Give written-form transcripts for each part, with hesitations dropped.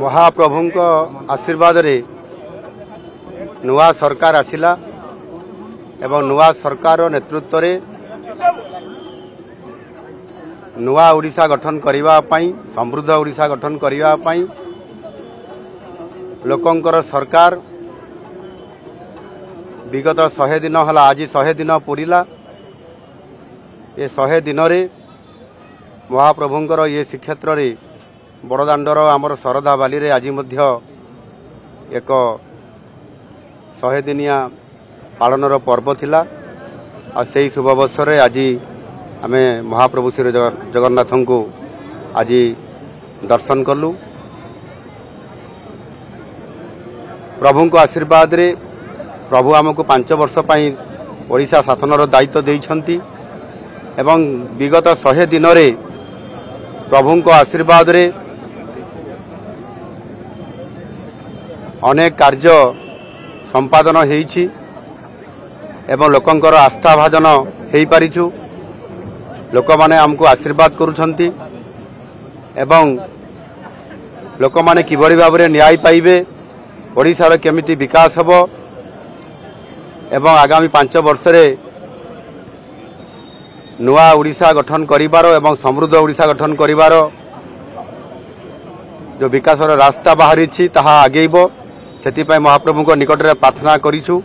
महाप्रभुंक आशीर्वाद रे नुआ सरकार आसिला एवं नुआ सरकार नेतृत्व रे नुआ ओडिशा गठन करिवा पई समृद्ध ओडिशा गठन करिवा पई लोकंकर सरकार विगत 100 दिन हला आज 100 दिन पूरिला। ये 100 दिन रे महाप्रभुंकर ये श्रीक्षेत्र रे बड़दाण्डर आमर शरदा बाली रे आज मध्य एक 100 दिनिया पालनर पर्व थिला। आ सेही शुभ अवसर रे आज आमे महाप्रभु श्री जगन्नाथ को आज दर्शन कलु। प्रभु को आशीर्वाद रे प्रभु आमको 5 वर्ष पई ओडिशा शासनर दायित्व देइछंती एवं विगत 100 दिन रे प्रभु को आशीर्वाद रे अनेक कार्य संपादन हेइछि एवं लोकंकर आस्था भाजन हेइ पारिछु। लोक माने हमको आशीर्वाद करूछंती एवं लोक माने किभଳି भाबरे न्याय पाइबे, ओडिशा रो केमिति विकास हबो एवं आगामी 5 वर्ष रे नुआ ओडिशा गठन करिबारो एवं समृद्ध ओडिशा गठन करिबारो जो विकासर रास्ता बाहरी ताहा आगेइबो। सेतिपय महाप्रभु को निकट रे प्रार्थना करिछु।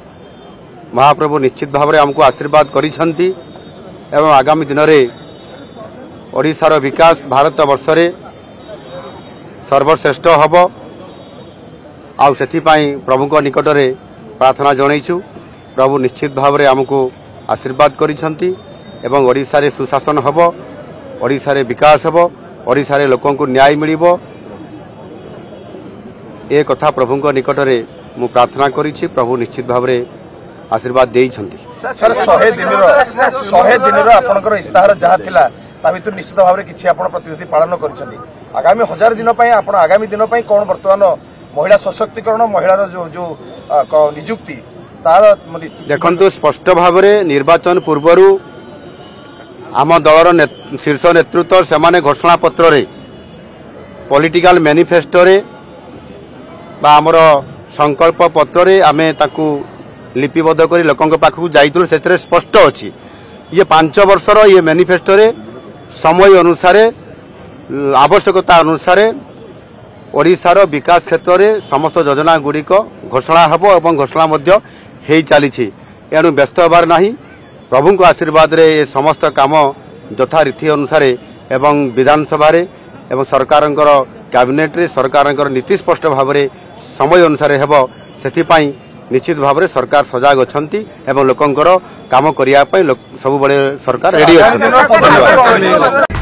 महाप्रभु निश्चित भाव में हमको आशीर्वाद करिछंती एवं आगामी दिन रे ओडिशार विकास भारत वर्ष रे सर्वश्रेष्ठ हबो। आ सेतिपय प्रभु को निकट रे प्रार्थना जणैछु। प्रभु निश्चित भाव में हमको आशीर्वाद करिछंती एवं ओडिशा रे सुशासन हबो, ओडिशा रे विकास हबो, ओडिशा रे लोकन को न्याय मिलिबो। ए कथा प्रभु को निकट रे मु प्रार्थना करिछि। प्रभु निश्चित भाव में आशीर्वाद देइछंती। सर 100 दिन आपनकर इस्ताहार जहा थिला ता भितर निश्चित भाव में किछि आपन प्रतिनिधि पालन करिसंती। आगामी 1000 दिन पई आपन आगामी दिन पई कोन वर्तमान महिला सशक्तिकरण महिलार जो नियुक्ति तार देखंतु स्पष्ट भाव में निर्वाचन पूर्वरु आम दलर शीर्ष नेतृत्व से माने घोषणा पत्र रे पॉलिटिकल मैनिफेस्टो रे बा आमर संकल्प पत्र रे आमे ताकू लिपिबद्ध करी लोकंक पाखु जाइतु। से स्पष्ट अछि ये 5 वर्षर ये मैनिफेस्टो रे समय अनुसार आवश्यकता अनुसार ओडिशार विकास क्षेत्र में समस्त योजना गुड़िक घोषणा हबो एवं घोषणा मध्य हेइ चलीछि। एणु व्यस्त होबार नाही। प्रभु को आशीर्वाद रे ये समस्त काम यथा रीति अनुसार एवं विधानसभा रे एवं सरकारंकर कैबिनेट रे सरकारंकर नीति स्पष्ट भाव में समय अनुसार हेबो। सेथिपई निश्चित भाव में सरकार सजाग अछंती एवं लोकंकर काम करिया पई सब बड़े सरकार रेडी अछि।